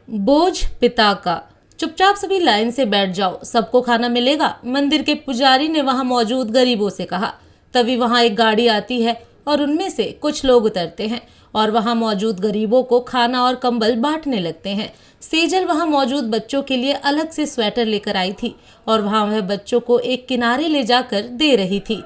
बोझ पिता का। चुपचाप सभी लाइन से बैठ जाओ, सबको खाना मिलेगा, मंदिर के पुजारी ने वहां मौजूद गरीबों से कहा। तभी वहां एक गाड़ी आती है और उनमें से कुछ लोग उतरते हैं और वहां मौजूद गरीबों को खाना और कंबल बांटने लगते हैं। सेजल वहां मौजूद बच्चों के लिए अलग से स्वेटर लेकर आई थी और वहां वह बच्चों को एक किनारे ले जाकर दे रही थी।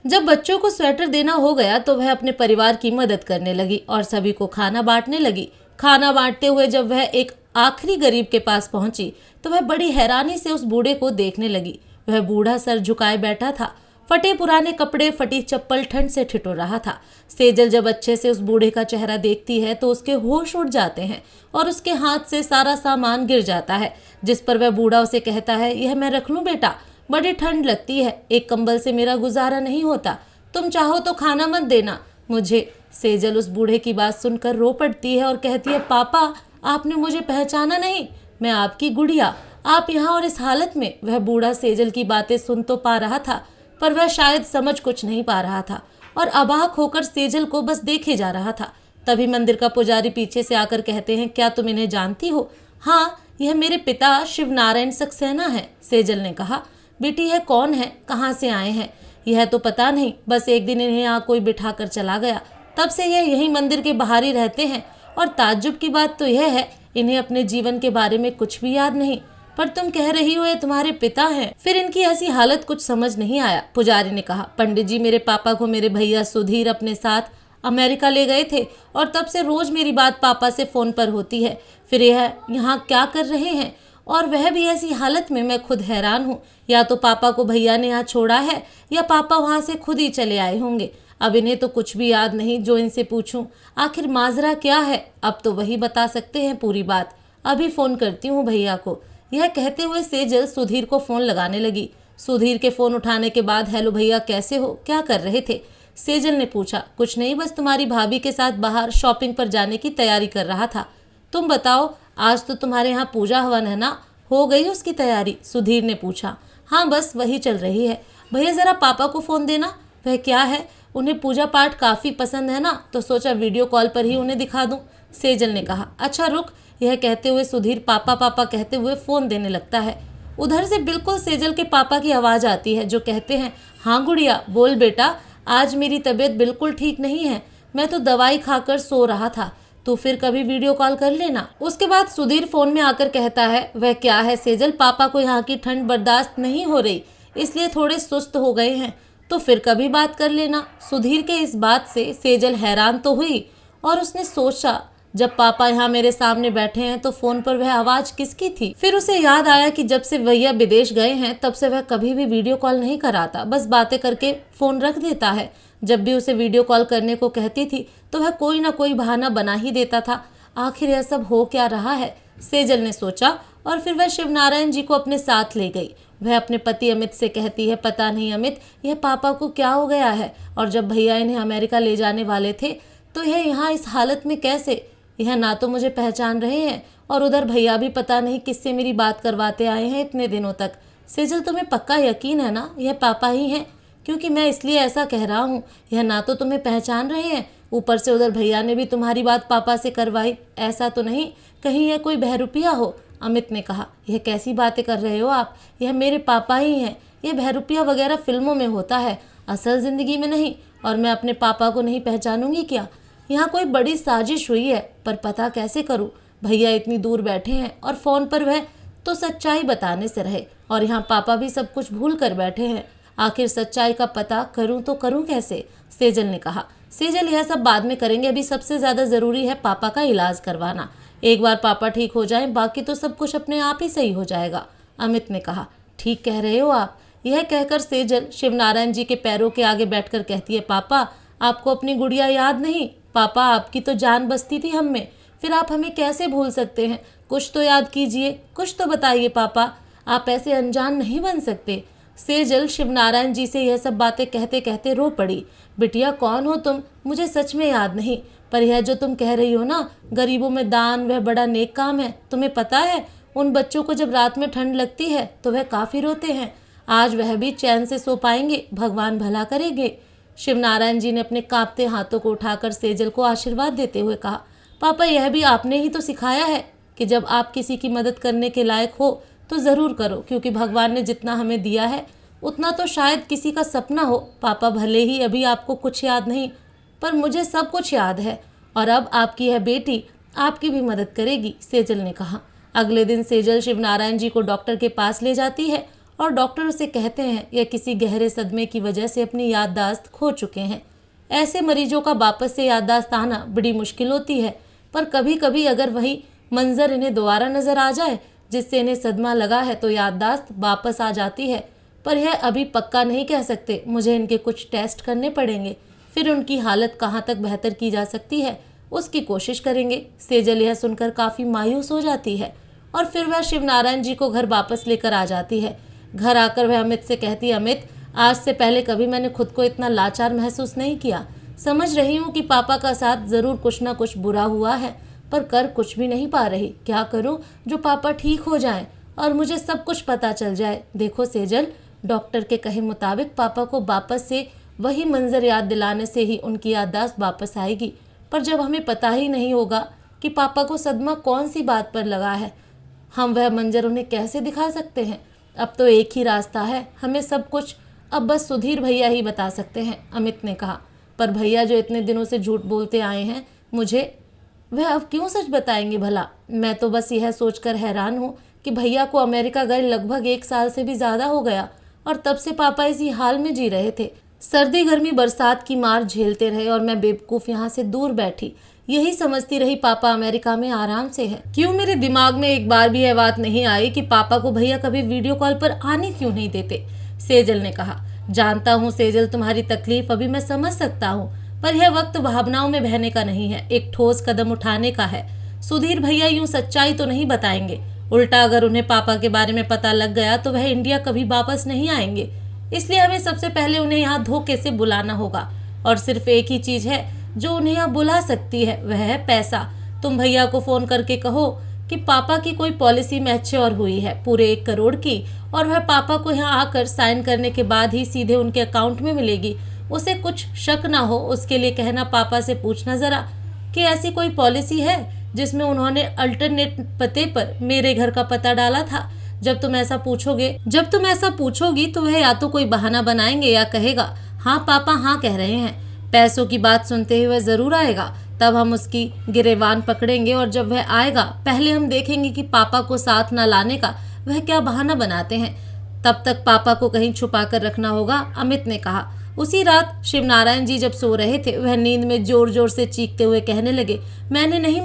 जब बच्चों को स्वेटर देना हो गया तो वह अपने परिवार की मदद करने लगी और सभी को खाना बांटने लगी। खाना बांटते हुए जब वह एक आखिरी गरीब के पास पहुंची तो वह बड़ी हैरानी से उस बूढ़े को देखने लगी। वह बूढ़ा सर झुकाए बैठा था, फटे पुराने कपड़े, फटी चप्पल, ठंड से ठिठुर रहा था। सेजल जब अच्छे से उस बूढ़े का चेहरा देखती है तो उसके होश उड़ जाते हैं और उसके हाथ से सारा सामान गिर जाता है, जिस पर वह बूढ़ा उसे कहता है, यह मैं रख लूं बेटा, बड़ी ठंड लगती है, एक कंबल से मेरा गुजारा नहीं होता, तुम चाहो तो खाना मत देना मुझे। सेजल उस बूढ़े की बात सुनकर रो पड़ती है और कहती है, पापा आपने मुझे पहचाना नहीं, मैं आपकी गुड़िया, आप यहाँ और इस हालत में। वह बूढ़ा सेजल की बातें सुन तो पा रहा था पर वह शायद समझ कुछ नहीं पा रहा था और अबाक होकर सेजल को बस देखे जा रहा था। तभी मंदिर का पुजारी पीछे से आकर कहते हैं, क्या तुम इन्हें जानती हो? हाँ, यह मेरे पिता शिव नारायण सक्सेना है। सेजल ने कहा, बेटी यह कौन है, कहाँ से आए हैं? यह तो पता नहीं, बस एक दिन इन्हें यहाँ कोई बिठा कर चला गया, तब से यह यहीं मंदिर के बाहर ही रहते हैं और ताज्जुब की बात तो यह है इन्हें अपने जीवन के बारे में कुछ भी याद नहीं। पर तुम कह रही हो ये तुम्हारे पिता हैं, फिर इनकी ऐसी हालत कुछ समझ नहीं आया। पुजारी ने कहा, पंडित जी मेरे पापा को मेरे भैया सुधीर अपने साथ अमेरिका ले गए थे और तब से रोज मेरी बात पापा से फोन पर होती है। फिर यह यहाँ क्या कर रहे हैं और वह भी ऐसी हालत में, मैं खुद हैरान हूँ। या तो पापा को भैया ने यहाँ छोड़ा है या पापा वहाँ से खुद ही चले आए होंगे। अब इन्हें तो कुछ भी याद नहीं, जो इनसे पूछूं आखिर माजरा क्या है, अब तो वही बता सकते हैं पूरी बात। अभी फोन करती हूँ भैया को। यह कहते हुए सेजल सुधीर को फोन लगाने लगी। सुधीर के फोन उठाने के बाद, हेलो भैया कैसे हो, क्या कर रहे थे? सेजल ने पूछा। कुछ नहीं, बस तुम्हारी भाभी के साथ बाहर शॉपिंग पर जाने की तैयारी कर रहा था। तुम बताओ, आज तो तुम्हारे यहाँ पूजा हवन है ना, हो गई उसकी तैयारी? सुधीर ने पूछा। हाँ बस वही चल रही है। भैया ज़रा पापा को फ़ोन देना। वह क्या है, उन्हें पूजा पाठ काफ़ी पसंद है ना, तो सोचा वीडियो कॉल पर ही उन्हें दिखा दूँ। सेजल ने कहा। अच्छा रुक। यह कहते हुए सुधीर पापा पापा कहते हुए फ़ोन देने लगता है। उधर से बिल्कुल सेजल के पापा की आवाज़ आती है, जो कहते हैं, हाँ गुड़िया बोल बेटा, आज मेरी तबीयत बिल्कुल ठीक नहीं है, मैं तो दवाई खाकर सो रहा था, तो फिर कभी वीडियो कॉल कर लेना। उसके बाद सुधीर फोन में आकर कहता है, वह क्या है सेजल, पापा को यहाँ की ठंड बर्दाश्त नहीं हो रही, इसलिए थोड़े सुस्त हो गए हैं, तो फिर कभी बात कर लेना। सुधीर के इस बात से सेजल हैरान तो हुई और उसने सोचा, जब पापा यहाँ मेरे सामने बैठे हैं तो फोन पर वह आवाज किसकी थी? फिर उसे याद आया कि जब से भैया विदेश गए हैं तब से वह कभी भी वीडियो कॉल नहीं कराता, बस बातें करके फोन रख देता है। जब भी उसे वीडियो कॉल करने को कहती थी तो वह कोई ना कोई बहाना बना ही देता था। आखिर यह सब हो क्या रहा है, सेजल ने सोचा और फिर वह शिवनारायण जी को अपने साथ ले गई। वह अपने पति अमित से कहती है, पता नहीं अमित, यह पापा को क्या हो गया है, और जब भैया इन्हें अमेरिका ले जाने वाले थे तो यह यहाँ इस हालत में कैसे? यह ना तो मुझे पहचान रहे हैं और उधर भैया भी पता नहीं किससे मेरी बात करवाते आए हैं इतने दिनों तक। सेजल तुम्हें पक्का यकीन है ना यह पापा ही हैं? क्योंकि मैं इसलिए ऐसा कह रहा हूँ, यह ना तो तुम्हें पहचान रहे हैं, ऊपर से उधर भैया ने भी तुम्हारी बात पापा से करवाई, ऐसा तो नहीं कहीं यह कोई बहरूपिया हो? अमित ने कहा। यह कैसी बातें कर रहे हो आप, यह मेरे पापा ही हैं। यह बहरूपिया वगैरह फिल्मों में होता है, असल ज़िंदगी में नहीं, और मैं अपने पापा को नहीं पहचानूंगी क्या? यहाँ कोई बड़ी साजिश हुई है, पर पता कैसे करूँ? भैया इतनी दूर बैठे हैं और फ़ोन पर वह तो सच्चाई बताने से रहे, और यहाँ पापा भी सब कुछ भूल कर बैठे हैं। आखिर सच्चाई का पता करूँ तो करूँ कैसे? सेजल ने कहा। सेजल यह सब बाद में करेंगे, अभी सबसे ज़्यादा ज़रूरी है पापा का इलाज करवाना। एक बार पापा ठीक हो जाएं, बाकी तो सब कुछ अपने आप ही सही हो जाएगा। अमित ने कहा। ठीक कह रहे हो आप। यह कहकर सेजल शिवनारायण जी के पैरों के आगे बैठकर कहती है, पापा आपको अपनी गुड़िया याद नहीं? पापा आपकी तो जान बसती थी हम में, फिर आप हमें कैसे भूल सकते हैं? कुछ तो याद कीजिए, कुछ तो बताइए पापा, आप ऐसे अनजान नहीं बन सकते। सेजल शिवनारायण जी से यह सब बातें कहते कहते रो पड़ी। बिटिया कौन हो तुम, मुझे सच में याद नहीं, पर यह जो तुम कह रही हो ना, गरीबों में दान, वह बड़ा नेक काम है। तुम्हें पता है उन बच्चों को जब रात में ठंड लगती है तो वह काफ़ी रोते हैं, आज वह भी चैन से सो पाएंगे, भगवान भला करेंगे। शिवनारायण जी ने अपने कांपते हाथों को उठाकर सेजल को आशीर्वाद देते हुए कहा, पापा यह भी आपने ही तो सिखाया है कि जब आप किसी की मदद करने के लायक हो तो ज़रूर करो, क्योंकि भगवान ने जितना हमें दिया है उतना तो शायद किसी का सपना हो। पापा, भले ही अभी आपको कुछ याद नहीं, पर मुझे सब कुछ याद है, और अब आपकी यह बेटी आपकी भी मदद करेगी, सेजल ने कहा। अगले दिन सेजल शिवनारायण जी को डॉक्टर के पास ले जाती है और डॉक्टर उसे कहते हैं यह किसी गहरे सदमे की वजह से अपनी याददाश्त खो चुके हैं। ऐसे मरीजों का वापस से याददाश्त आना बड़ी मुश्किल होती है, पर कभी कभी अगर वही मंजर इन्हें दोबारा नजर आ जाए जिससे इन्हें सदमा लगा है तो याददाश्त वापस आ जाती है। पर यह अभी पक्का नहीं कह सकते, मुझे इनके कुछ टेस्ट करने पड़ेंगे, फिर उनकी हालत कहाँ तक बेहतर की जा सकती है उसकी कोशिश करेंगे। सेजल यह सुनकर काफ़ी मायूस हो जाती है और फिर वह शिवनारायण जी को घर वापस लेकर आ जाती है। घर आकर वह अमित से कहती है, अमित, आज से पहले कभी मैंने खुद को इतना लाचार महसूस नहीं किया। समझ रही हूँ कि पापा का साथ ज़रूर कुछ ना कुछ बुरा हुआ है, पर कर कुछ भी नहीं पा रही। क्या करूँ जो पापा ठीक हो जाएं और मुझे सब कुछ पता चल जाए। देखो सेजल, डॉक्टर के कहे मुताबिक पापा को वापस से वही मंजर याद दिलाने से ही उनकी याददाश्त वापस आएगी, पर जब हमें पता ही नहीं होगा कि पापा को सदमा कौन सी बात पर लगा है, हम वह मंजर उन्हें कैसे दिखा सकते हैं। अब तो एक ही रास्ता है, हमें सब कुछ अब बस सुधीर भैया ही बता सकते हैं, अमित ने कहा। पर भैया जो इतने दिनों से झूठ बोलते आए हैं मुझे, वह अब क्यों सच बताएंगे भला। मैं तो बस यह सोचकर हैरान हूँ कि भैया को अमेरिका गए लगभग 1 साल से भी ज़्यादा हो गया और तब से पापा इसी हाल में जी रहे थे। सर्दी गर्मी बरसात की मार झेलते रहे और मैं बेवकूफ़ यहाँ से दूर बैठी यही समझती रही पापा अमेरिका में आराम से है। क्यों मेरे दिमाग में एक बार भी यह बात नहीं आई कि पापा को भैया कभी वीडियो कॉल पर आने क्यों नहीं देते, सेजल ने कहा। जानता हूँ सेजल, तुम्हारी तकलीफ अभी मैं समझ सकता हूँ, पर यह वक्त भावनाओं में बहने का नहीं है, एक ठोस कदम उठाने का है। सुधीर भैया यूं सच्चाई तो नहीं बताएंगे, उल्टा अगर उन्हें पापा के बारे में पता लग गया तो वह इंडिया कभी वापस नहीं आएंगे। इसलिए हमें सबसे पहले उन्हें यहाँ धोखे से बुलाना होगा, और सिर्फ एक ही चीज़ है जो उन्हें यहाँ बुला सकती है, वह है पैसा। तुम भैया को फ़ोन करके कहो कि पापा की कोई पॉलिसी मैच्योर हुई है पूरे 1 करोड़ की, और वह पापा को यहाँ आकर साइन करने के बाद ही सीधे उनके अकाउंट में मिलेगी। उसे कुछ शक ना हो उसके लिए कहना, पापा से पूछना ज़रा कि ऐसी कोई पॉलिसी है जिसमें उन्होंने अल्टरनेट पते पर मेरे घर का पता डाला था। जब तुम ऐसा पूछोगी तो वह या तो कोई बहाना बनाएंगे या कहेगा हाँ पापा हाँ कह रहे हैं। पैसों की बात सुनते ही वह ज़रूर आएगा, तब हम उसकी गिरेबान पकड़ेंगे, और जब वह आएगा पहले हम देखेंगे कि पापा को साथ न लाने का वह क्या बहाना बनाते हैं। तब तक पापा को कहीं छुपा कर रखना होगा, अमित ने कहा। उसी रात शिवनारायण जी जब सो रहे थे वह नींद में जोर जोर से चीखते हुए कहने लगे, मैंने नहीं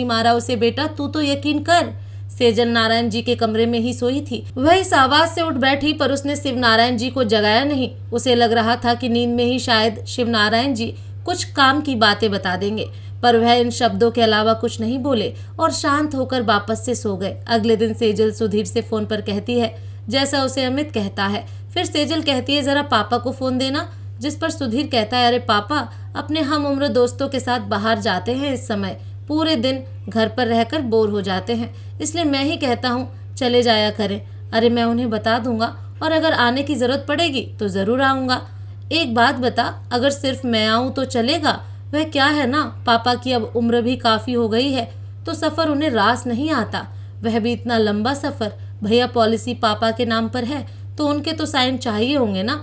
मारा उसे बेटा, तू तो यकीन कर। सेजल नारायण जी के कमरे में ही सोई थी, वह इस आवाज से उठ बैठी, पर उसने शिवनारायण जी को जगाया नहीं। उसे लग रहा था कि नींद में ही शायद शिवनारायण जी कुछ काम की बातें बता देंगे, पर वह इन शब्दों के अलावा कुछ नहीं बोले और शांत होकर वापस से सो गए। अगले दिन सेजल सुधीर से फोन पर कहती है जैसा उसे अमित कहता है। फिर सेजल कहती है, जरा पापा को फोन देना, जिस पर सुधीर कहता है, अरे पापा अपने हम उम्र दोस्तों के साथ बाहर जाते हैं, इस समय पूरे दिन घर पर रहकर बोर हो जाते हैं, इसलिए मैं ही कहता हूँ चले जाया करें। अरे मैं उन्हें बता दूंगा, और अगर आने की ज़रूरत पड़ेगी तो ज़रूर आऊँगा। एक बात बता, अगर सिर्फ मैं आऊँ तो चलेगा? वह क्या है ना, पापा की अब उम्र भी काफ़ी हो गई है तो सफ़र उन्हें रास नहीं आता, वह भी इतना लंबा सफ़र। भैया पॉलिसी पापा के नाम पर है तो उनके तो साइन चाहिए होंगे ना,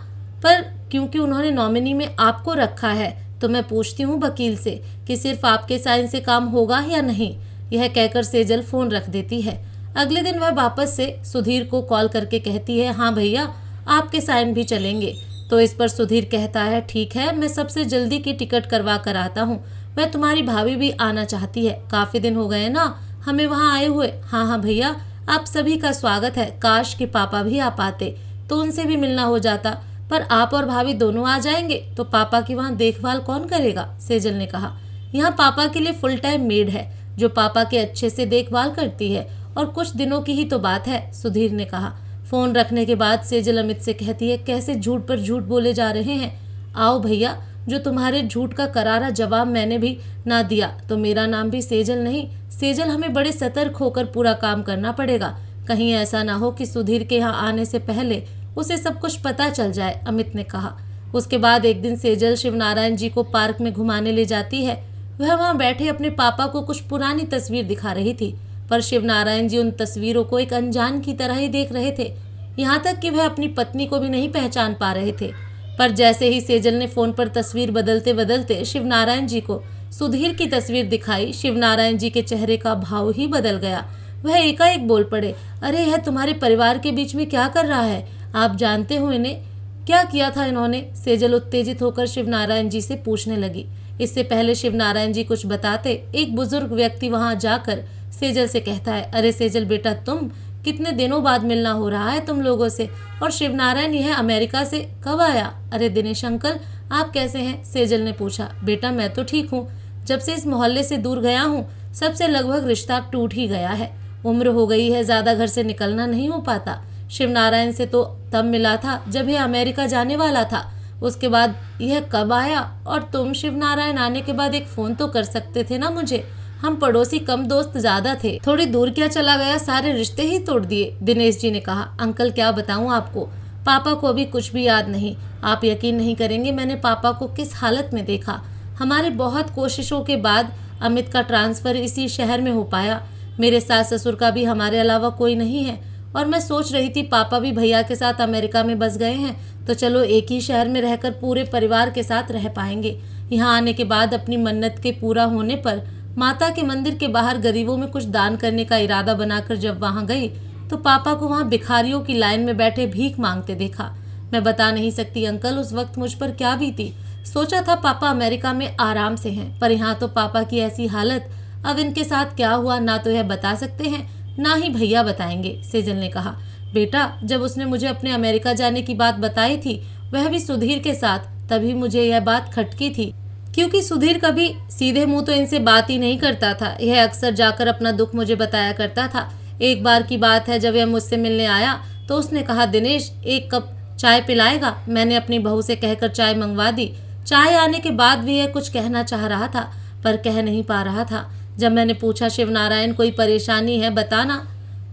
पर क्योंकि उन्होंने नॉमिनी में आपको रखा है तो मैं पूछती हूँ वकील से कि सिर्फ आपके साइन से काम होगा या नहीं। यह कहकर सेजल फ़ोन रख देती है। अगले दिन वह वापस से सुधीर को कॉल करके कहती है, हाँ भैया आपके साइन भी चलेंगे। तो इस पर सुधीर कहता है, ठीक है, मैं सबसे जल्दी की टिकट करवा कर आता हूँ। वह तुम्हारी भाभी भी आना चाहती है, काफ़ी दिन हो गए ना हमें वहाँ आए हुए। हाँ भैया, आप सभी का स्वागत है। काश कि पापा भी आ पाते तो उनसे भी मिलना हो जाता, पर आप और भाभी दोनों आ जाएंगे तो पापा की वहाँ देखभाल कौन करेगा? सेजल ने कहा। यहाँ पापा के लिए फुल टाइम मेड है जो पापा के अच्छे से देखभाल करती है, और कुछ दिनों की ही तो बात है, सुधीर ने कहा। फ़ोन रखने के बाद सेजल अमित से कहती है, कैसे झूठ पर झूठ बोले जा रहे हैं। आओ भैया, जो तुम्हारे झूठ का करारा जवाब मैंने भी ना दिया तो मेरा नाम भी सेजल नहीं। सेजल, हमें बड़े सतर्क होकर पूरा काम करना पड़ेगा, कहीं ऐसा ना हो कि सुधीर के यहाँ आने से पहले उसे सब कुछ पता चल जाए, अमित ने कहा। उसके बाद एक दिन सेजल शिवनारायण जी को पार्क में घुमाने ले जाती है। वह वहां बैठे अपने पापा को कुछ पुरानी तस्वीर दिखा रही थी, पर शिवनारायण जी उन तस्वीरों को एक अनजान की तरह ही देख रहे थे। यहाँ तक कि वह अपनी पत्नी को भी नहीं पहचान पा रहे थे। पर जैसे ही सेजल ने फोन पर तस्वीर बदलते बदलते शिवनारायण जी को सुधीर की तस्वीर दिखाई, शिवनारायण जी के चेहरे का भाव ही बदल गया। वह एकाएक बोल पड़े, अरे यह तुम्हारे परिवार के बीच में क्या कर रहा है? आप जानते हो इन्हें? क्या किया था इन्होंने? सेजल उत्तेजित होकर शिवनारायण जी से पूछने लगी। इससे पहले शिवनारायण जी कुछ बताते, एक बुजुर्ग व्यक्ति वहां जाकर सेजल से कहता है, अरे सेजल बेटा, तुम कितने दिनों बाद मिलना हो रहा है तुम लोगों से। और शिवनारायण यह अमेरिका से कब आया? अरे दिनेश अंकल, आप कैसे हैं? सेजल ने पूछा। बेटा मैं तो ठीक हूँ, जब से इस मोहल्ले से दूर गया हूँ सबसे लगभग रिश्ता टूट ही गया है। उम्र हो गई है, ज्यादा घर से निकलना नहीं हो पाता। शिवनारायण से तो तब मिला था जब यह अमेरिका जाने वाला था, उसके बाद यह कब आया? और तुम शिवनारायण आने के बाद एक फोन तो कर सकते थे ना मुझे। हम पड़ोसी कम दोस्त ज्यादा थे, थोड़ी दूर क्या चला गया, सारे रिश्ते ही तोड़ दिए। दिनेश जी ने कहा। अंकल क्या बताऊं आपको, पापा को अभी कुछ भी याद नहीं। आप यकीन नहीं करेंगे मैंने पापा को किस हालत में देखा। हमारे बहुत कोशिशों के बाद अमित का ट्रांसफर इसी शहर में हो पाया। मेरे सास ससुर का भी हमारे अलावा कोई नहीं है। और मैं सोच रही थी पापा भी भैया के साथ अमेरिका में बस गए हैं, तो चलो एक ही शहर में रहकर पूरे परिवार के साथ रह पाएंगे। यहाँ आने के बाद अपनी मन्नत के पूरा होने पर माता के मंदिर के बाहर गरीबों में कुछ दान करने का इरादा बनाकर जब वहाँ गई तो पापा को वहाँ भिखारियों की लाइन में बैठे भीख मांगते देखा। मैं बता नहीं सकती अंकल उस वक्त मुझ पर क्या बीती। सोचा था पापा अमेरिका में आराम से हैं, पर यहाँ तो पापा की ऐसी हालत। अब इनके साथ क्या हुआ ना तो यह बता सकते हैं ना ही भैया बताएंगे। सेजल ने कहा। बेटा जब उसने मुझे अपने अमेरिका जाने की बात बताई थी, वह भी सुधीर के साथ, तभी मुझे यह बात खटकी थी, क्योंकि सुधीर कभी सीधे मुंह तो इनसे बात ही नहीं करता था। यह अक्सर जाकर अपना दुख मुझे बताया करता था। एक बार की बात है, जब यह मुझसे मिलने आया तो उसने कहा, दिनेश एक कप चाय पिलाएगा? मैंने अपनी बहू से कहकर चाय मंगवा दी। चाय आने के बाद भी यह कुछ कहना चाह रहा था, पर कह नहीं पा रहा था। जब मैंने पूछा, शिवनारायण कोई परेशानी है बताना,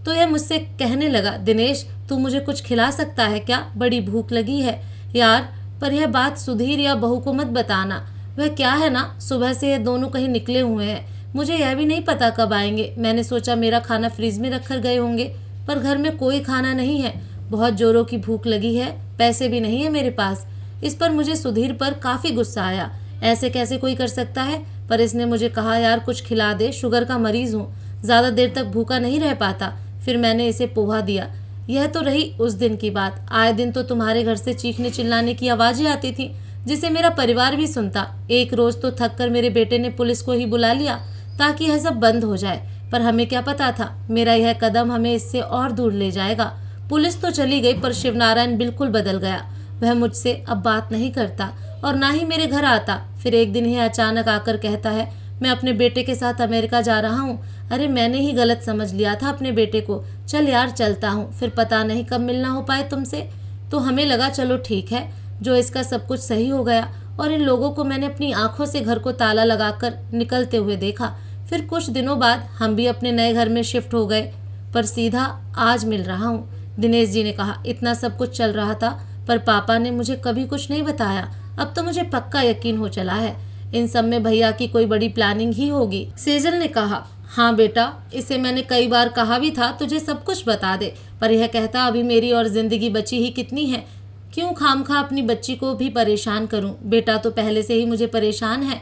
तो यह मुझसे कहने लगा, दिनेश तू मुझे कुछ खिला सकता है क्या? बड़ी भूख लगी है यार। पर यह बात सुधीर या बहू को मत बताना। वह क्या है ना, सुबह से ये दोनों कहीं निकले हुए हैं, मुझे यह भी नहीं पता कब आएंगे। मैंने सोचा मेरा खाना फ्रिज में रख कर गए होंगे, पर घर में कोई खाना नहीं है। बहुत जोरों की भूख लगी है, पैसे भी नहीं है मेरे पास। इस पर मुझे सुधीर पर काफ़ी गुस्सा आया। ऐसे कैसे कोई कर सकता है? पर इसने मुझे कहा, यार कुछ खिला दे, शुगर का मरीज़ हूँ, ज़्यादा देर तक भूखा नहीं रह पाता। फिर मैंने इसे पोहा दिया। यह तो रही उस दिन की बात। आए दिन तो तुम्हारे घर से चीखने चिल्लाने की आवाज़ें आती थी, जिसे मेरा परिवार भी सुनता। एक रोज़ तो थक कर मेरे बेटे ने पुलिस को ही बुला लिया ताकि यह सब बंद हो जाए, पर हमें क्या पता था मेरा यह कदम हमें इससे और दूर ले जाएगा। पुलिस तो चली गई, पर शिवनारायण बिल्कुल बदल गया। वह मुझसे अब बात नहीं करता और ना ही मेरे घर आता। फिर एक दिन यह अचानक आकर कहता है, मैं अपने बेटे के साथ अमेरिका जा रहा हूँ। अरे मैंने ही गलत समझ लिया था अपने बेटे को। चल यार चलता हूँ। फिर पता नहीं कब मिलना हो पाए तुमसे। तो हमें लगा चलो ठीक है, जो इसका सब कुछ सही हो गया। और इन लोगों को मैंने अपनी आंखों से घर को ताला लगाकर निकलते हुए देखा। फिर कुछ दिनों बाद हम भी अपने नए घर में शिफ्ट हो गए, पर सीधा आज मिल रहा हूँ। दिनेश जी ने कहा। इतना सब कुछ चल रहा था, पर पापा ने मुझे कभी कुछ नहीं बताया। अब तो मुझे पक्का यकीन हो चला है इन सब में भैया की कोई बड़ी प्लानिंग ही होगी। सेजल ने कहा। हाँ बेटा, इसे मैंने कई बार कहा भी था तुझे सब कुछ बता दे, पर यह कहता अभी मेरी और जिंदगी बची ही कितनी है, क्यों खामखा अपनी बच्ची को भी परेशान करूं। बेटा तो पहले से ही मुझे परेशान है।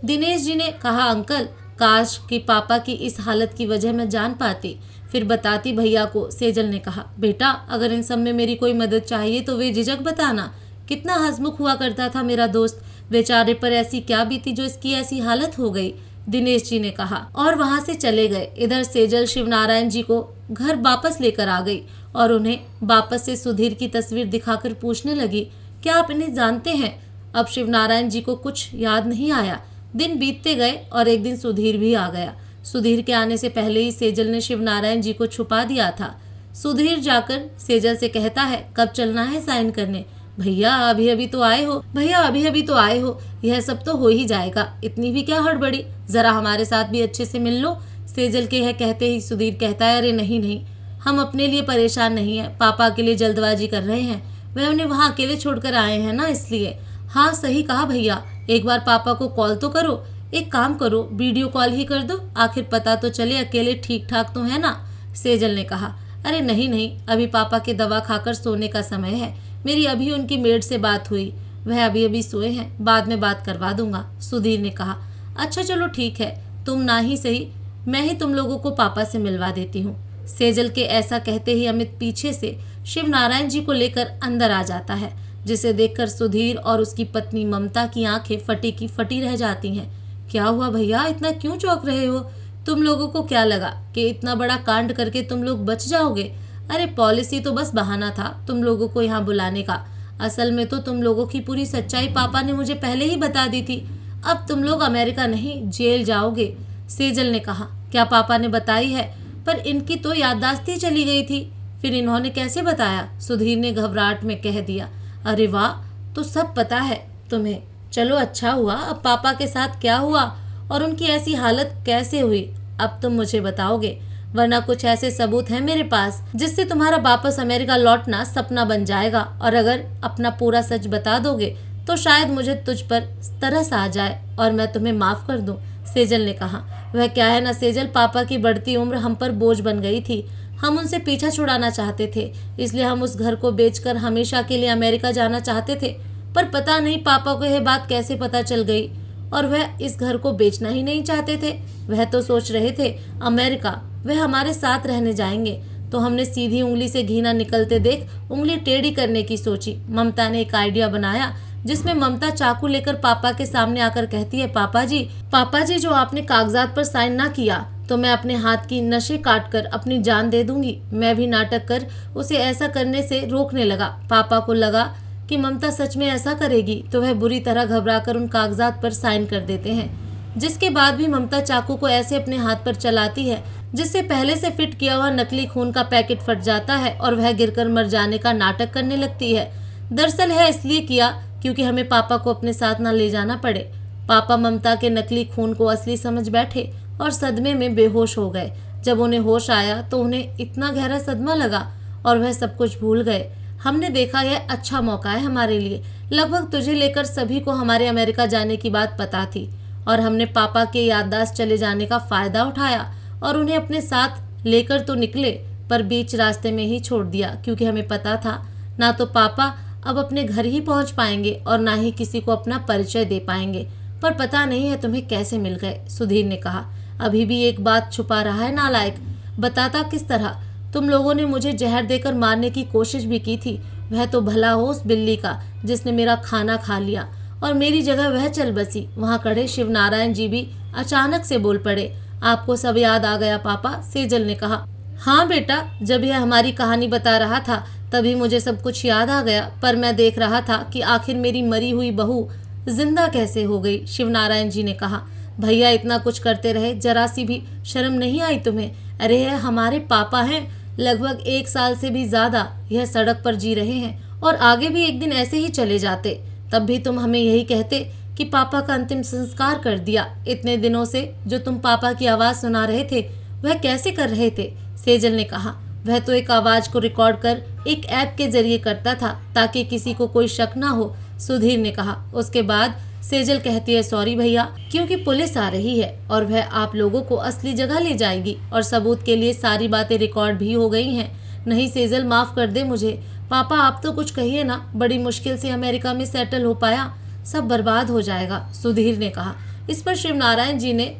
दिनेश जी ने कहा। अंकल काश कि पापा की इस हालत की वजह मैं जान पाती, फिर बताती भैया को। सेजल ने कहा। बेटा अगर इन सब में मेरी कोई मदद चाहिए तो वे झिझक बताना। कितना हंसमुख हुआ करता था मेरा दोस्त, बेचारे पर ऐसी क्या बीती जो इसकी ऐसी हालत हो गई। दिनेश जी ने कहा और वहां से चले गए। इधर सेजल शिवनारायण जी को घर वापस लेकर आ गई और उन्हें वापस से सुधीर की तस्वीर दिखाकर पूछने लगी, क्या आप इन्हें जानते हैं? अब शिवनारायण जी को कुछ याद नहीं आया। दिन बीतते गए और एक दिन सुधीर भी आ गया। सुधीर के आने से पहले ही सेजल ने शिवनारायण जी को छुपा दिया था। सुधीर जाकर सेजल से कहता है, कब चलना है साइन करने? भैया अभी अभी तो आए हो, भैया अभी अभी तो आए हो, यह सब तो हो ही जाएगा, इतनी भी क्या हड़बड़ी, जरा हमारे साथ भी अच्छे से मिल लो। सेजल के यह कहते ही सुधीर कहता है, अरे नहीं नहीं, हम अपने लिए परेशान नहीं है, पापा के लिए जल्दबाजी कर रहे हैं, वह उन्हें वहाँ अकेले छोड़कर आए हैं ना, इसलिए। हाँ सही कहा भैया, एक बार पापा को कॉल तो करो। एक काम करो, वीडियो कॉल ही कर दो, आखिर पता तो चले अकेले ठीक ठाक तो है ना। सेजल ने कहा। अरे नहीं नहीं, अभी पापा के दवा खाकर सोने का समय है। मेरी अभी उनकी मेड से बात हुई, वह अभी अभी सोए हैं, बाद में बात करवा दूंगा, सुधीर ने कहा। अच्छा चलो ठीक है, तुम ना ही सही, मैं ही तुम लोगों को पापा से मिलवा देती हूँ। सेजल के ऐसा कहते ही अमित पीछे से शिव नारायण जी को लेकर अंदर आ जाता है, जिसे देखकर सुधीर और उसकी पत्नी ममता की आंखें फटी की फटी रह जाती हैं। क्या हुआ भैया, इतना क्यों चौंक रहे हो? तुम लोगों को क्या लगा कि इतना बड़ा कांड करके तुम लोग बच जाओगे? अरे पॉलिसी तो बस बहाना था तुम लोगों को यहाँ बुलाने का। असल में तो तुम लोगों की पूरी सच्चाई पापा ने मुझे पहले ही बता दी थी। अब तुम लोग अमेरिका नहीं, जेल जाओगे। सेजल ने कहा। क्या पापा ने बताई है? पर इनकी तो याददाश्त ही चली गई थी। फिर इन्होंने कैसे बताया? सुधीर ने घबराहट में कह दिया। अरे वाह, तो सब पता है तुम्हें। चलो अच्छा हुआ। अब पापा के साथ क्या हुआ और उनकी ऐसी हालत कैसे हुई, अब तुम मुझे बताओगे, वरना कुछ ऐसे सबूत हैं मेरे पास जिससे तुम्हारा वापस अमेरिका लौटना सपना बन जाएगा। और अगर अपना पूरा सच बता दोगे तो शायद मुझे तुझ पर तरस आ जाए और मैं तुम्हें माफ कर दूं। सेजल ने कहा। वह क्या है ना सेजल, पापा की बढ़ती उम्र हम पर बोझ बन गई थी। हम उनसे पीछा छुड़ाना चाहते थे, इसलिए हम उस घर को बेचकर हमेशा के लिए अमेरिका जाना चाहते थे। पर पता नहीं पापा को यह बात कैसे पता चल गई और वह इस घर को बेचना ही नहीं चाहते थे। वह तो सोच रहे थे अमेरिका वह हमारे साथ रहने जाएंगे। तो हमने सीधी उंगली से घी ना निकलते देख उंगली टेढ़ी करने की सोची। ममता ने एक आइडिया बनाया जिसमें ममता चाकू लेकर पापा के सामने आकर कहती है, पापा जी जो आपने कागजात पर साइन ना किया तो मैं अपने हाथ की नसें काट कर अपनी जान दे दूंगी। मैं भी नाटक कर उसे ऐसा करने से रोकने लगा। पापा को लगा कि ममता सच में ऐसा करेगी तो वह बुरी तरह घबराकर उन कागजात पर साइन कर देते हैं। जिसके बाद भी ममता चाकू को ऐसे अपने हाथ पर चलाती है जिससे पहले से फिट किया हुआ नकली खून का पैकेट फट जाता है और वह गिरकर मर जाने का नाटक करने लगती है। दरअसल है इसलिए किया क्योंकि हमें पापा को अपने साथ न ले जाना पड़े। पापा ममता के नकली खून को असली समझ बैठे और सदमे में बेहोश हो गए। जब उन्हें होश आया तो उन्हें इतना गहरा सदमा लगा और वह सब कुछ भूल गए। हमने देखा यह अच्छा मौका है हमारे लिए। लगभग तुझे लेकर सभी को हमारे अमेरिका जाने की बात पता थी और हमने पापा के याददाश्त चले जाने का फायदा उठाया और उन्हें अपने साथ लेकर तो निकले पर बीच रास्ते में ही छोड़ दिया, क्योंकि हमें पता था ना तो पापा अब अपने घर ही पहुंच पाएंगे और ना ही किसी को अपना परिचय दे पाएंगे। पर पता नहीं है तुम्हें कैसे मिल गए, सुधीर ने कहा। अभी भी एक बात छुपा रहा है नालायक, बताता किस तरह? तुम लोगों ने मुझे जहर देकर मारने की कोशिश भी की थी। वह तो भला हो उस बिल्ली का जिसने मेरा खाना खा लिया और मेरी जगह वह चल बसी। वहाँ खड़े शिव नारायण जी भी अचानक से बोल पड़े। आपको सब याद आ गया पापा? सेजल ने कहा। हाँ बेटा, जब यह हमारी कहानी बता रहा था तभी मुझे सब कुछ याद आ गया, पर मैं देख रहा था कि आखिर मेरी मरी हुई बहू जिंदा कैसे हो गई। शिवनारायण जी ने कहा। भैया इतना कुछ करते रहे, जरा सी भी शर्म नहीं आई तुम्हें? अरे यह हमारे पापा हैं, लगभग 1 साल से भी ज्यादा यह सड़क पर जी रहे हैं और आगे भी एक दिन ऐसे ही चले जाते। तब भी तुम हमें यही कहते कि पापा का अंतिम संस्कार कर दिया। इतने दिनों से जो तुम पापा की आवाज़ सुना रहे थे वह कैसे कर रहे थे? सेजल ने कहा। वह तो एक आवाज़ को रिकॉर्ड कर एक ऐप के जरिए करता था ताकि किसी को कोई शक ना हो, सुधीर ने कहा। उसके बाद सेजल कहती है, सॉरी भैया, क्योंकि पुलिस आ रही है और वह आप लोगों को असली जगह ले जाएगी और सबूत के लिए सारी बातें रिकॉर्ड भी हो गई हैं। नहीं सेजल, माफ़ कर दे मुझे। पापा आप तो कुछ कहिए ना, बड़ी मुश्किल से अमेरिका में सेटल हो पाया, सब बर्बाद हो जाएगा, सुधीर ने कहा। इस पर शिवनारायण जी ने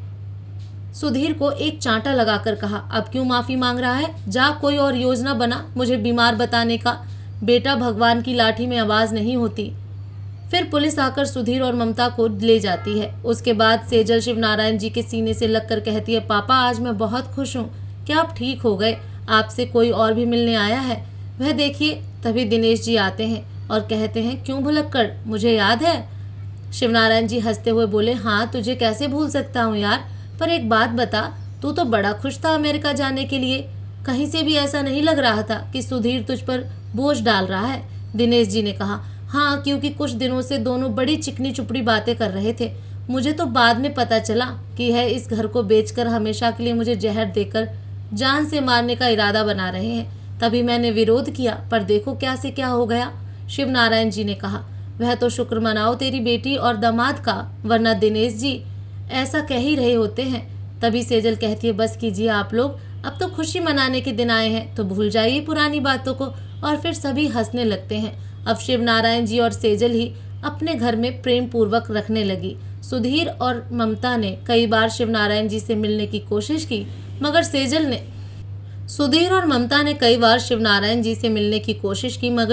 सुधीर को एक चांटा लगाकर कहा, अब क्यों माफ़ी मांग रहा है? जा कोई और योजना बना मुझे बीमार बताने का। बेटा, भगवान की लाठी में आवाज़ नहीं होती। फिर पुलिस आकर सुधीर और ममता को ले जाती है। उसके बाद सेजल शिवनारायण जी के सीने से लगकर कहती है, पापा आज मैं बहुत खुश हूँ कि आप ठीक हो गए। आपसे कोई और भी मिलने आया है? वह देखिए। तभी दिनेश जी आते हैं और कहते हैं, क्यों भुलक्कड़, मुझे याद है? शिवनारायण जी हंसते हुए बोले, हाँ तुझे कैसे भूल सकता हूँ यार, पर एक बात बता, तू तो बड़ा खुश था अमेरिका जाने के लिए। कहीं से भी ऐसा नहीं लग रहा था कि सुधीर तुझ पर बोझ डाल रहा है। दिनेश जी ने कहा। हाँ, क्योंकि कुछ दिनों से दोनों बड़ी चिकनी चुपड़ी बातें कर रहे थे। मुझे तो बाद में पता चला कि है इस घर को बेचकर हमेशा के लिए मुझे जहर देकर जान से मारने का इरादा बना रहे हैं। तभी मैंने विरोध किया, पर देखो क्या से क्या हो गया। शिवनारायण जी ने कहा। वह तो शुक्र मनाओ तेरी बेटी और दामाद का, वरना दिनेश जी ऐसा कह ही रहे होते हैं। तभी सेजल कहती है, बस कीजिए आप लोग, अब तो खुशी मनाने के दिन आए हैं, तो भूल जाइए पुरानी बातों को। और फिर सभी हंसने लगते हैं। अब शिव नारायण जी और सेजल ही अपने घर में प्रेम पूर्वक रखने लगी। सुधीर और ममता ने कई बार शिव नारायण जी से मिलने की कोशिश की, मगर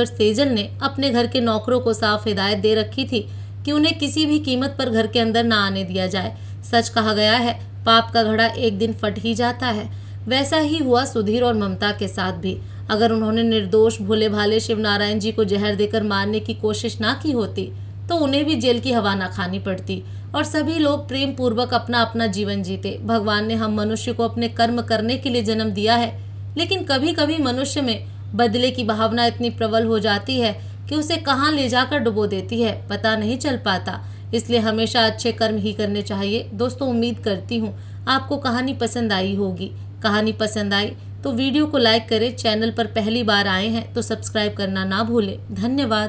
सेजल ने अपने घर के नौकरों को साफ हिदायत दे रखी थी कि उन्हें किसी भी कीमत पर घर के अंदर ना आने दिया जाए। सच कहा गया है, पाप का घड़ा एक दिन फट ही जाता है। वैसा ही हुआ सुधीर और ममता के साथ भी। अगर उन्होंने निर्दोष भोले भाले शिव नारायण जी को जहर देकर मारने की कोशिश ना की होती तो उन्हें भी जेल की हवा ना खानी पड़ती और सभी लोग प्रेम पूर्वक अपना अपना जीवन जीते। भगवान ने हम मनुष्य को अपने कर्म करने के लिए जन्म दिया है, लेकिन कभी कभी मनुष्य में बदले की भावना इतनी प्रबल हो जाती है कि उसे कहाँ ले जाकर डुबो देती है, पता नहीं चल पाता। इसलिए हमेशा अच्छे कर्म ही करने चाहिए। दोस्तों, उम्मीद करती हूँ आपको कहानी पसंद आई होगी। कहानी पसंद आई तो वीडियो को लाइक करें। चैनल पर पहली बार आए हैं तो सब्सक्राइब करना ना भूलें। धन्यवाद।